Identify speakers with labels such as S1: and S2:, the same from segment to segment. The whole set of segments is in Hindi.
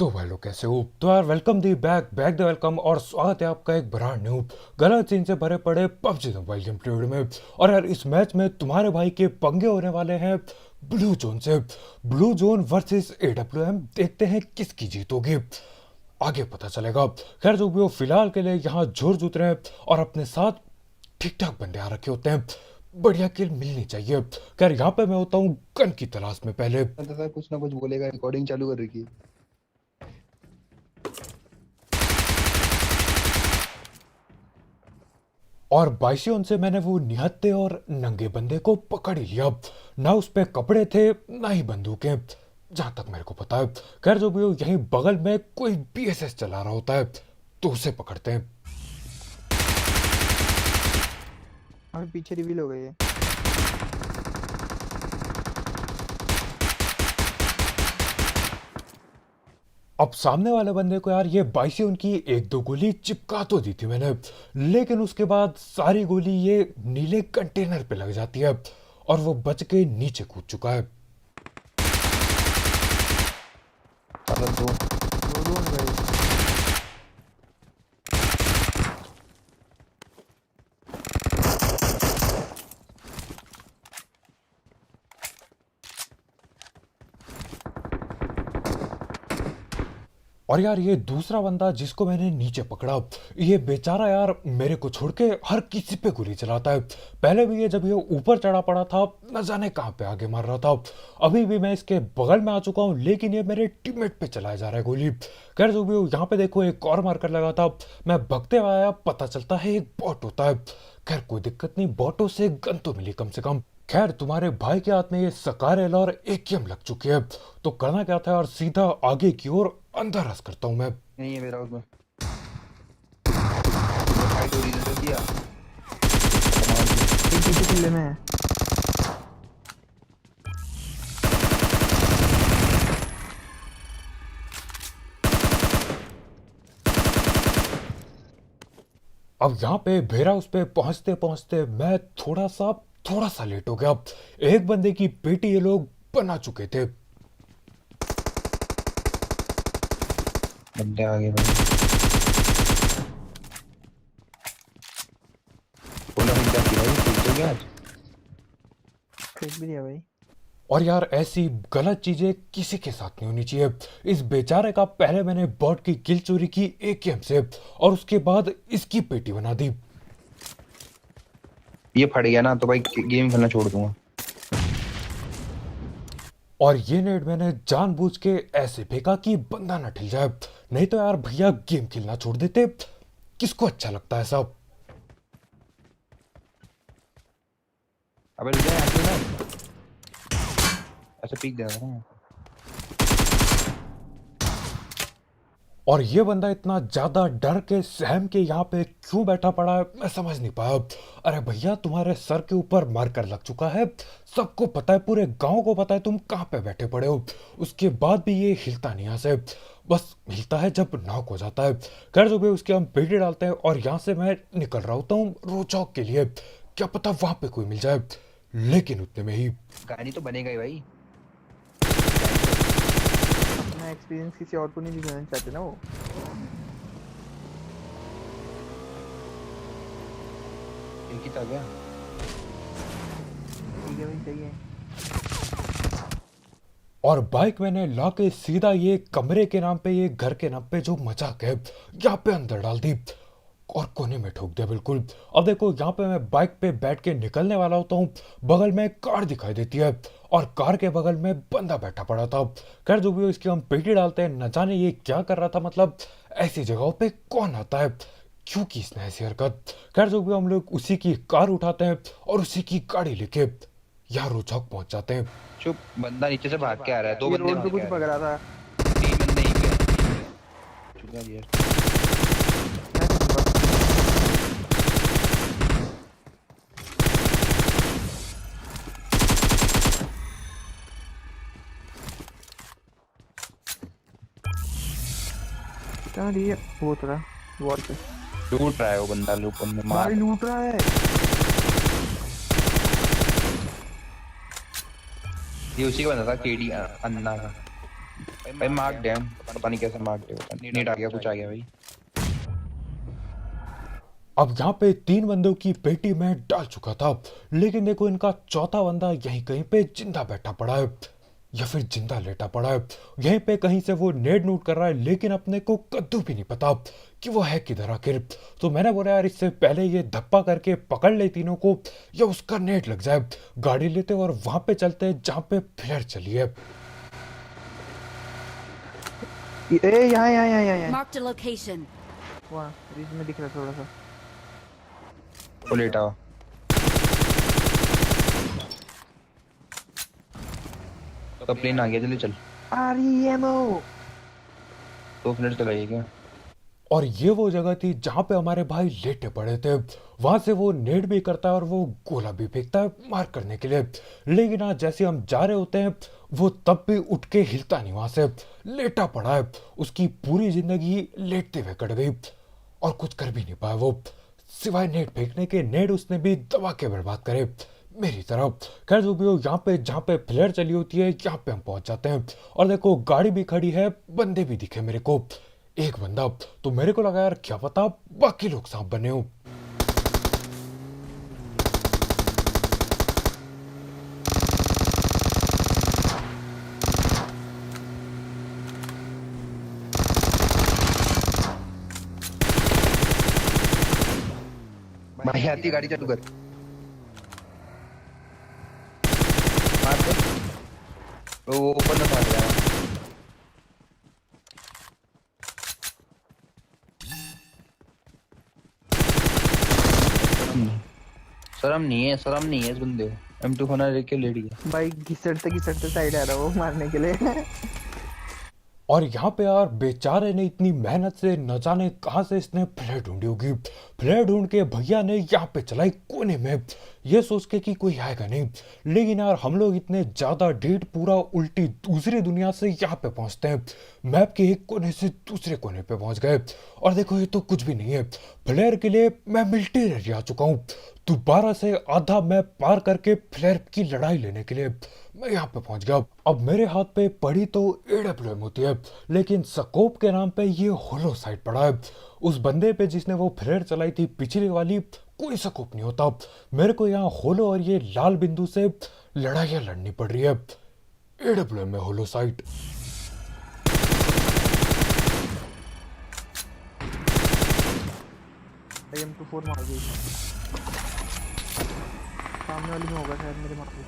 S1: तो भाई लोग कैसे हो। तो यार welcome the back back the welcome और स्वागत है आपका एक ब्रांड न्यू गलत सीन से भरे पड़े पबजी मोबाइल गेम प्ले में। और यार इस मैच में तुम्हारे भाई के पंगे होने वाले हैं ब्लू जोन से। ब्लू जोन वर्सेस एडब्ल्यूएम, देखते हैं किसकी जीत होगी, आगे पता चलेगा। खैर जो भी हो, फिलहाल के लिए यहाँ जोर जूत रहे हैं और अपने साथ ठीक ठाक बंदे आ रखे होते हैं, बढ़िया किल मिलनी चाहिए। खैर यहाँ पे मैं होता हूँ गन की तलाश में पहले।
S2: था कुछ ना कुछ बोलेगा, रिकॉर्डिंग चालू कर रखी।
S1: और बाइसियोन से मैंने वो निहत्थे और नंगे बंदे को पकड़ ही लिया। ना उस पे कपड़े थे ना ही बंदूकें, जहां तक मेरे को पता है। खैर जो भी हो, यहीं बगल में कोई बीएसएस चला रहा होता है तो उसे पकड़ते हैं।
S3: हमें पीछे रिवील हो गई है।
S1: अब सामने वाले बंदे को यार ये बाइसियोन की एक दो गोली चिपका तो दी थी मैंने, लेकिन उसके बाद सारी गोली ये नीले कंटेनर पे लग जाती है और वो बच के नीचे कूद चुका है।
S2: दो
S3: दो दो भाई।
S1: और यार ये दूसरा बंदा जिसको मैंने नीचे पकड़ा, ये बेचारा यार मेरे को छोड़ के हर किसी पे गोली चलाता है। पहले भी ये जब ये ऊपर चढ़ा पड़ा था न जाने कहां पे आगे मार रहा था। अभी भी मैं इसके बगल में आ चुका हूं लेकिन ये मेरे टीममेट पे चलाया जा रहा है गोली। खैर जो भी हो, यहाँ पे देखो एक और मार्कर लगा था, मैं भगते हुए आया, पता चलता है एक बॉट होता है। खैर कोई दिक्कत नहीं, बॉटों से गन तो मिली कम से कम। खैर तुम्हारे भाई के हाथ में ये सकार और एकेएम लग चुकी है, तो करना क्या था यार, सीधा आगे की ओर अंदर रस करता हूं मैं।
S2: नहीं है मेरा उसमें। फाइट हो रही है तो दिया।
S3: एक पीछे किले में है।
S1: अब यहाँ पे भेरा उस पे पहुंचते पहुंचते मैं थोड़ा सा लेट हो गया। एक बंदे की पेटी ये लोग बना चुके थे।
S2: बंदे आगे भाई। बोला मैं क्या किया, ठीक तो गया आज।
S3: फेंक भी दिया भाई।
S1: और यार ऐसी गलत चीजें किसी के साथ नहीं होनी चाहिए। इस बेचारे का पहले मैंने बॉट की किल चोरी की एकेएम से और उसके बाद इसकी पेटी बना दी।
S2: ये फट गया ना तो भाई गेम खेलना छोड़ दूंगा।
S1: और ये नेट मैंने जानबूझ के ऐसे फेंका कि बंदा न ठिल जाए, नहीं तो यार भैया गेम खेलना छोड़ देते। किसको अच्छा लगता है सब।
S2: अबे रुक जा, ऐसे ना ऐसे पीक देना था ना।
S1: और ये बंदा इतना ज्यादा डर के सहम के यहाँ पे क्यों बैठा पड़ा है मैं समझ नहीं पाया। अरे भैया तुम्हारे सर के ऊपर मारकर लग चुका है, सबको पता है, पूरे गांव को पता है तुम कहाँ पे बैठे पड़े हो। उसके बाद भी ये हिलता नहीं यहाँ से, बस हिलता है जब नॉक हो जाता है। खैर जो भी, उसके हम पेटी डालते हैं और यहाँ से मैं निकल रहा होता हूँ रोचौक के लिए, क्या पता वहां पे कोई मिल जाए। लेकिन उतने में ही
S2: कहानी तो बनेगा ही भाई।
S3: अपना एक्सपीरियंस किसी और को नहीं दिखाना चाहते ना वो।
S2: एक ही था क्या?
S3: ठीक है भाई, सही है।
S1: और बाइक मैंने लाके सीधा ये कमरे के नाम पे, ये घर के नाम पे जो मजाक है, यहाँ पे अंदर डाल दी और कोने में ठोक दिया बिल्कुल। अब देखो यहाँ पे मैं बाइक पे बैठ के निकलने वाला होता हूँ, बगल में कार दिखाई देती है और कार के बगल में बंदा बैठा पड़ा था। खैर जो भी हो, इसकी हम पेटी डालते हैं, न जाने ये क्या कर रहा था, मतलब ऐसी जगहों पे कौन आता है, क्यों की इसने ऐसी हरकत। खैर जो भी हो, हम लोग उसी की कार उठाते हैं और उसी की गाड़ी लेके यहाँ रोचौक पहुंच जाते हैं।
S2: चुप, बंदा नीचे से भाग के आ रहा है। दो
S3: ये
S2: बंदे
S3: रोड पे
S2: भाग के
S3: कुछ
S2: आ
S3: पक
S2: रहे
S3: रहा था।
S2: हैं। तीन बंदे ही पे। चुप यार।
S3: मैं तो छुपा। कहाँ रही है वो थोड़ा वॉल पे।
S2: लूट रहा है वो बंदा, लूप में मार।
S3: भाई लूट रहा है।
S2: ये उसी का बंदा था, केडी अन्ना का। भाई मार्क डैम, पता नहीं कैसे मार्क डे, पता नहीं नीड आ गया, कुछ आ गया भाई।
S1: अब यहाँ पे 3 बंदों की पेटी में डाल चुका था, लेकिन देखो इनका चौथा बंदा यहीं कहीं पे जिंदा बैठा पड़ा है या फिर जिंदा लेटा पड़ा है। यहीं पे कहीं से वो नेड नोट कर रहा है, लेकिन अपने को कद्दू भी नहीं पता कि वो है किधर आखिर। तो मैंने बोला यार इससे पहले ये धप्पा करके पकड़ ले तीनों को या उसका नेट लग जाए, गाड़ी लेते और वहां पे चलते जहां पे फ्लेयर चली है।
S3: ए यहाँ यहाँ यहाँ यहाँ
S4: Marked a location.
S3: वहाँ बीच में दिख रहा है थोड़ा सा।
S2: वो लेटा हुआ। तो प्लेन आ गया, जल्दी चल।
S3: REMO
S2: 2 मिनट चलाइए क्या?
S1: और ये वो जगह थी जहां पे हमारे भाई लेटे पड़े थे। वहां से वो नेड भी करता है और वो गोला भी फेंकता है मार करने के लिए, लेकिन आज जैसे हम जा रहे होते हैं वो तब भी उठ के हिलता नहीं, वहां से लेटा पड़ा है। उसकी पूरी जिंदगी लेटते हुए कट गई और कुछ कर भी नहीं पाया वो, सिवाय नेट फेंकने के। नेट उसने भी दबा के बर्बाद करे मेरी तरफ। खैर जो भी हो, यहाँ पे जहाँ पे फ्लेयर चली होती है यहाँ पे हम पहुंच जाते हैं और देखो गाड़ी भी खड़ी है, बंदे भी दिखे मेरे को। एक बंदा, तो मेरे को लगा यार क्या पता बाकी लोग सांप बने हो।
S2: भाई आती गाड़ी चालू कर। मार दे। वो ऊपर ना मार गया। शर्म नहीं है इस बंदे को। M2 होना लेके लेट गया
S3: भाई, घिसटते साइड आ रहा वो मारने के लिए।
S1: और यहाँ पे यार बेचारे ने इतनी मेहनत से न जाने कहाँ से इसने फ्लेयर ढूंढी होगी। फ्लेयर ढूंढ के भैया ने यहाँ पे चलाई कोने में, ये सोच के कि कोई आएगा नहीं। लेकिन यार हम लोग इतने ज्यादा ढीठ पूरा उल्टी दूसरी दुनिया से यहाँ पे पहुंचते हैं, मैप के एक कोने से दूसरे कोने पे पहुंच गए। और देखो ये तो कुछ भी नहीं है, फ्लेयर के लिए मैं मिलिट्री एरिया आ चुका हूँ। दोबारा से आधा मैप पार करके फ्लेयर की लड़ाई लेने के लिए मैं यहाँ पे पहुंच गया। अब मेरे हाथ पे पड़ी तो AWM होती है, लेकिन स्कोप के नाम पे ये होलो साइट पड़ा है। उस बंदे पे जिसने वो फ्लेयर चलाई थी पिछली वाली, कोई स्कोप नहीं होता। मेरे को यहाँ होलो और ये लाल बिंदु से लड़ाइयाँ लड़नी पड़ रही है। AWM में होलो साइट।
S3: M24 मार गई सामने वाली में, होगा शायद मेरे मार गई।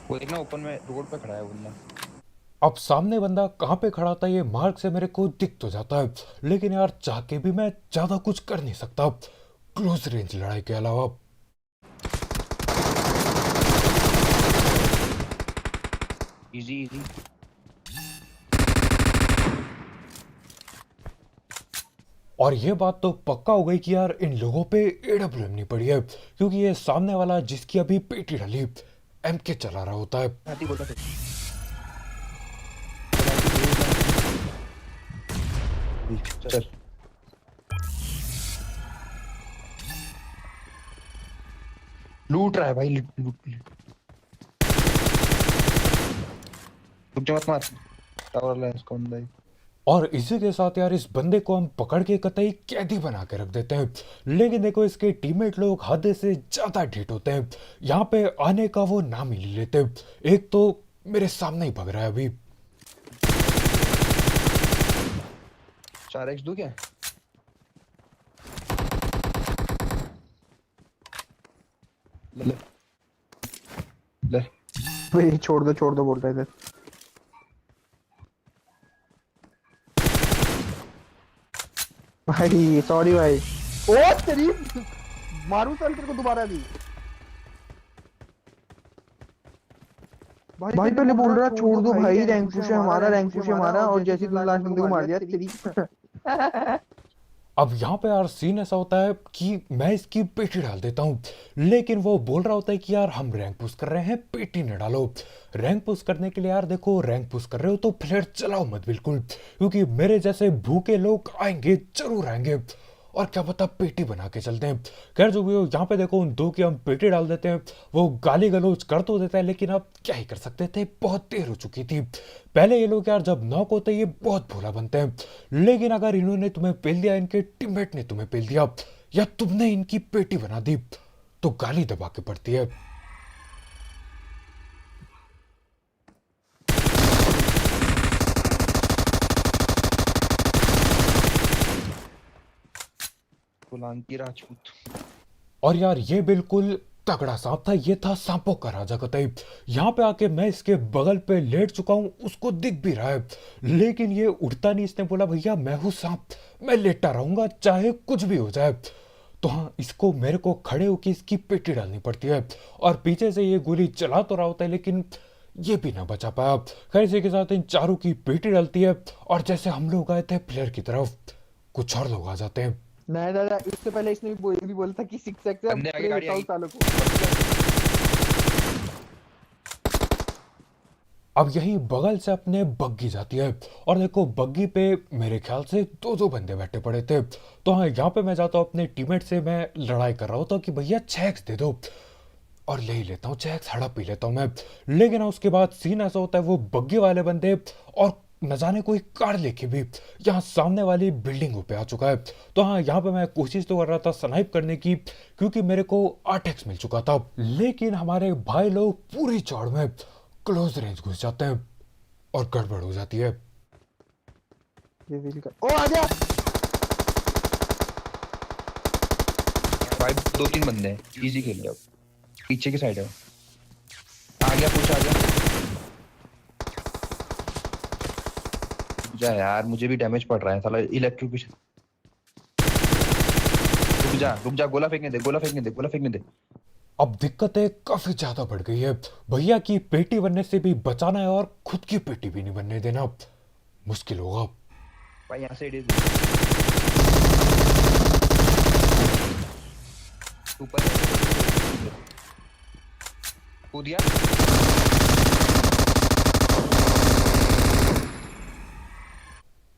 S2: वो देखना ओपन में रोड पे खड़ा है बंदा।
S1: अब सामने बंदा कहाँ पे खड़ा था ये मार्ग से मेरे को दिख तो जाता है, लेकिन यार चाह के भी मैं ज्यादा कुछ कर नहीं सकता क्लोज रेंज लड़ाई के अलावा।
S2: इजी
S1: और ये बात तो पक्का हो गई कि यार इन लोगों पे AWM नहीं पड़ी है, क्योंकि ये सामने वाला जिसकी अभी पेटी डली MK चला रहा होता है।
S2: हाथी गोला से चल। लूट रहा है भाई, लूट। रुक जा, मत मार। टावर ला इसको बंदा है।
S1: और इसी के साथ यार इस बंदे को हम पकड़ के कतई कैदी बना के रख देते हैं, लेकिन देखो इसके टीममेट लोग हद से ज्यादा ढीठ होते हैं, यहाँ पे आने का वो नाम ही नहीं लेते। एक तो मेरे सामने ही भग रहा है अभी।
S2: 4x दूं क्या? ले ले
S3: भाई छोड़ दो बोल रहे थे। भाई सॉरी भाई। ओ तेरी मारू चल तेरे को दोबारा भी। भाई पहले बोल रहा छोड़ दो भाई, रैंक पुश है हमारा और जैसे तुम लास्ट बंदे को मार दिया तेरी।
S1: अब यहाँ पे यार सीन ऐसा होता है कि मैं इसकी पेटी डाल देता हूँ, लेकिन वो बोल रहा होता है कि यार हम रैंक पुश कर रहे हैं, पेटी न डालो। रैंक पुश करने के लिए यार देखो, रैंक पुश कर रहे हो तो फ्लेयर चलाओ मत बिल्कुल, क्योंकि मेरे जैसे भूखे लोग आएंगे, जरूर आएंगे। और क्या पता पेटी बना के चलते हैं। खैर जो भी हो, यहाँ पे देखो उन दो की हम पेटी डाल देते हैं। वो गाली गलौज कर तो देता है लेकिन अब क्या ही कर सकते थे, बहुत देर हो चुकी थी। पहले ये लोग यार जब नॉक होते ये बहुत भोला बनते हैं, लेकिन अगर इन्होंने तुम्हें पेल दिया, इनके टीममेट ने तुम्हें पेल दिया या तुमने इनकी पेटी बना दी, तो गाली दबा के पड़ती है।
S2: सोलंकी राजपूत।
S1: और यार ये बिल्कुल तगड़ा सांप था, ये था सांपों का राजा कतई। यहाँ पे आके मैं इसके बगल पे लेट चुका हूँ, उसको दिख भी रहा है लेकिन ये उठता नहीं। इसने बोला भैया मैं हूँ सांप, मैं लेटा रहूंगा चाहे कुछ भी हो जाए। तो हाँ, इसको मेरे को खड़े होकर इसकी पेटी डालनी पड़ती है और पीछे से ये गोली चला तो रहा होता है लेकिन ये भी ना बचा पाया। खैर इसी के साथ इन चारों की पेटी डालती है और जैसे हम लोग आए थे प्लेयर की तरफ, कुछ और लोग आ जाते हैं।
S3: नहीं दादा, इससे पहले इसने ये भी बोला था कि 6 से
S2: बंदे आगे, गाड़ी आई।
S3: सालों को।
S1: अब यही बगल से अपने बग्गी जाती है और देखो बग्गी पे मेरे ख्याल से दो दो बंदे बैठे पड़े थे। तो हाँ, यहाँ पे मैं जाता हूँ अपने टीममेट से, मैं लड़ाई कर रहा होता हूँ कि भैया चेक्स दे दो, और ले ही लेता हूँ चेक्स, हड़प पी लेता हूँ मैं। लेकिन उसके बाद सीन ऐसा होता है, वो बग्गी वाले बंदे और न जाने कोई कार लेके भी यहाँ सामने वाली बिल्डिंगों पे आ चुका है। तो हाँ, यहाँ पे मैं कोशिश तो कर रहा था स्नाइप करने की क्योंकि मेरे को 8x मिल चुका था, लेकिन हमारे भाई लोग पूरी चौड़ में क्लोज रेंज घुस जाते हैं और गड़बड़ हो जाती है।
S3: ओ आ गया।
S2: भाई 2-3 बंदे हैं, इजी खेल लिया। पीछे की साइड है, आ गया, कुछ आ गया। जा यार, मुझे भी डैमेज पड़ रहा है साला इलेक्ट्रिक। रुक जा, गोला फेंकने दे, गोला फेंकने दे, गोला फेंकने दे।
S1: अब दिक्कतें काफी ज्यादा बढ़ गई है, भैया की पेटी बनने से भी बचाना है और खुद की पेटी भी नहीं बनने देना, मुश्किल होगा।
S2: भाई यहाँ से ऊपर कूद गया।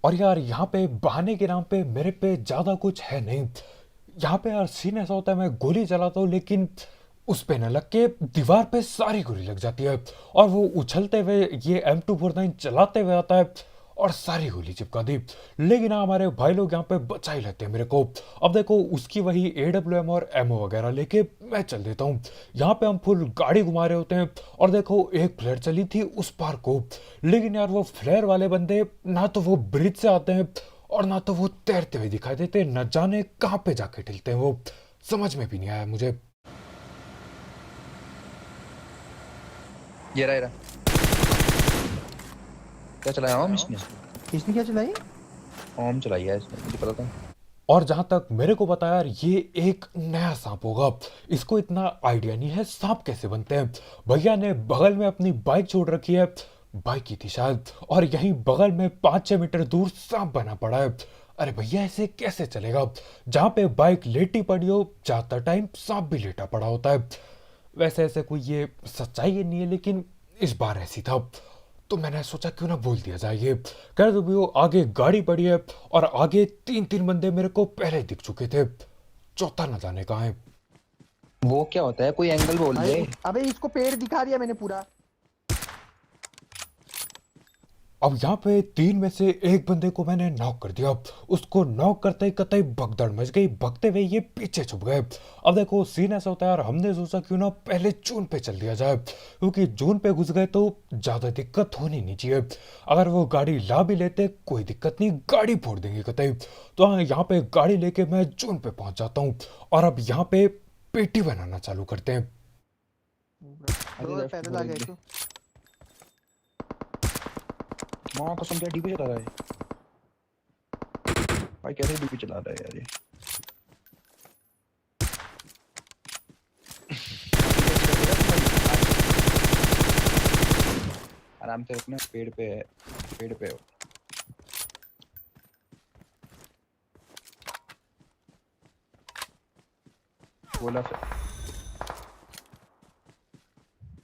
S1: और यार यहाँ पे बहाने के नाम पे मेरे पे ज्यादा कुछ है नहीं। यहाँ पे यार सीन ऐसा होता है, मैं गोली चलाता हूँ लेकिन उस पे न लग के दीवार पे सारी गोली लग जाती है और वो उछलते हुए ये M249 चलाते हुए आता है और सारी गोली चिपका दी। लेकिन हाँ, हमारे भाई लोग यहाँ पे बचा ही लेते हैं मेरे को। अब देखो उसकी वही AWM और एमओ वगैरह लेके मैं चल देता हूँ। यहाँ पे हम फुल गाड़ी घुमा रहे होते हैं और देखो एक फ्लेयर चली थी उस पार को, लेकिन यार वो फ्लेयर वाले बंदे ना तो वो ब्रिज से आते हैं और ना तो वो तैरते हुए दिखाई देते, न जाने कहाँ पे जाके टिलते हैं वो, समझ में भी नहीं आया मुझे।
S2: ये रहा क्या चलाया ओम इसने?
S3: इसने क्या चलाई?
S2: ओम चलाई है इसने, मुझे पता था।
S1: और जहां तक मेरे को पता यार, ये एक नया सांप होगा, इसको इतना आइडिया नहीं है सांप कैसे बनते हैं। भैया ने बगल में अपनी बाइक छोड़ रखी है, बाइक की थी शायद, और यहीं बगल में 5-6 मीटर दूर सांप बना पड़ा है। अरे भैया ऐसे कैसे चलेगा, जहां पे बाइक लेटी पड़ी हो ज्यादा टाइम सांप भी लेटा पड़ा होता है। वैसे ऐसे कोई ये सच्चाई नहीं है लेकिन इस बार ऐसी था, तो मैंने सोचा क्यों ना बोल दिया जाए ये। कह दो भी वो आगे गाड़ी पड़ी है और आगे 3-3 बंदे मेरे को पहले दिख चुके थे, चौथा न जाने कहाँ है।
S2: वो क्या होता है, कोई एंगल बोल दे।
S3: अबे इसको पेड़ दिखा दिया मैंने पूरा।
S1: अब यहाँ पे 3 में से एक बंदे को मैंने नॉक कर दिया। उसको नॉक करते ही कतई भगदड़ मच गई, भगते हुए ये पीछे छुप गए। अब देखो सीन ऐसा होता है यार, हमने सोचा क्यों ना पहले जून पे चल दिया जाए, क्योंकि जून पे घुस गए तो ज्यादा दिक्कत होनी नहीं चाहिए। अगर वो गाड़ी ला भी लेते कोई दिक्कत नहीं, गाड़ी फोड़ देंगे कतई। तो हाँ, यहाँ पे गाड़ी लेके मैं जून पे पहुंच जाता हूँ और अब यहाँ पे पेटी बनाना चालू करते हैं।
S3: पैदल आ गए तो
S2: माँ कसम, क्या डीपी चला रहा है भाई, कैसे डीपी चला रहा है यार ये। आराम से रखना, पेड़ पे है, पेड़ पे हो। गोला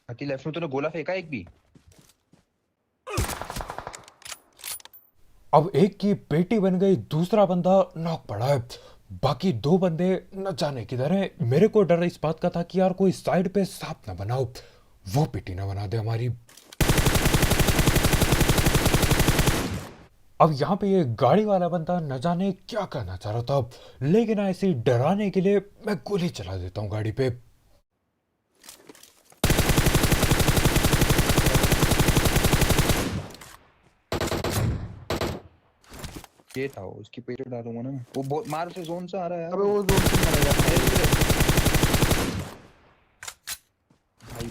S2: हाथी लेफ्ट में तूने गोला फेंका एक भी?
S1: अब एक की पेटी बन गई, दूसरा बंदा नॉक पड़ा है। बाकी दो बंदे न जाने किधर हैं। मेरे को डर इस बात का था कि यार कोई साइड पे सांप ना बनाओ, वो पिटी ना बना दे हमारी। अब यहाँ पे ये गाड़ी वाला बंदा न जाने क्या करना चाह रहा था, लेकिन ऐसे डराने के लिए मैं गोली चला देता हूँ गाड़ी पे।
S2: ये था वो, उसकी पेट डालूंगा ना। वो बहुत मार से जोन से आ रहा है यार।
S3: अबे वो जोन से मारेगा
S2: भाई,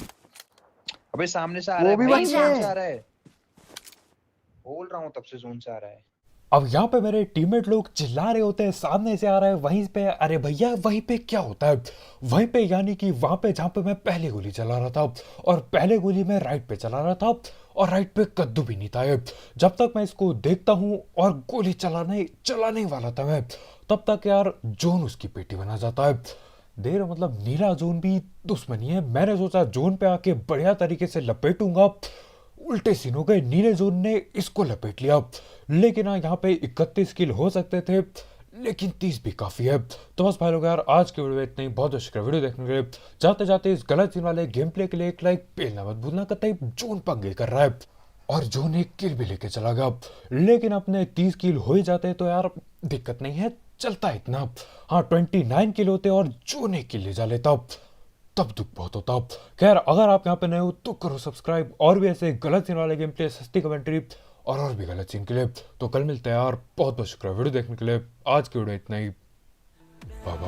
S2: अबे सामने से आ
S3: वो
S2: रहा है
S3: भी
S2: भाई,
S3: वही
S2: जोन
S3: है।
S2: से आ रहा है। बोल रहा हूँ तब से जोन से आ रहा है।
S1: अब यहाँ पे मेरे टीममेट लोग चिल्ला रहे होते हैं सामने से आ रहा है वहीं पे। अरे भैया वहीं पे क्या होता है, वहीं पे यानी कि वहां पे जहाँ पे मैं पहले गोली चला रहा था, और पहले गोली मैं राइट पे चला रहा था, और राइट पे कद्दू भी नहीं था ये। जब तक मैं इसको देखता हूँ और गोली चलाने वाला था मैं, तब तक यार जोन उसकी पेटी बना जाता है। देर मतलब नीला जोन भी दुश्मनी है। मैंने सोचा जोन पे आके बढ़िया तरीके से लपेटूंगा, उल्टे सीन हो गए, नीले जोन ने इसको लपेट लिया। लेकिन हाँ यहाँ पे 31 किल हो सकते थे, लेकिन 30 भी काफी है। तो बस भाई लोग यार आज की वीडियो में इतना ही। बहुत बहुत शुक्रिया वीडियो देखने के लिए। जाते जाते इस गलत सीन वाले गेम प्ले के लिए एक लाइक पेलना मत भूलना। कतई जोन पंगे कर रहा है और जोन एक किल भी लेके चला गया, लेकिन अपने 30 किल हो ही जाते तो यार दिक्कत नहीं है, चलता इतना। हाँ 29 किल होते और जोन एक किल ले जा लेता, तब दुख बहुत होता। खैर अगर आप यहाँ पे नए हो तो करो सब्सक्राइब, और भी ऐसे गलत सीन वाले गेम प्ले, सस्ती कमेंट्री और भी गलत सीन के लिए। तो कल मिलते हैं यार। बहुत बहुत शुक्रिया वीडियो देखने के लिए। आज की वीडियो इतना ही। Bye bye.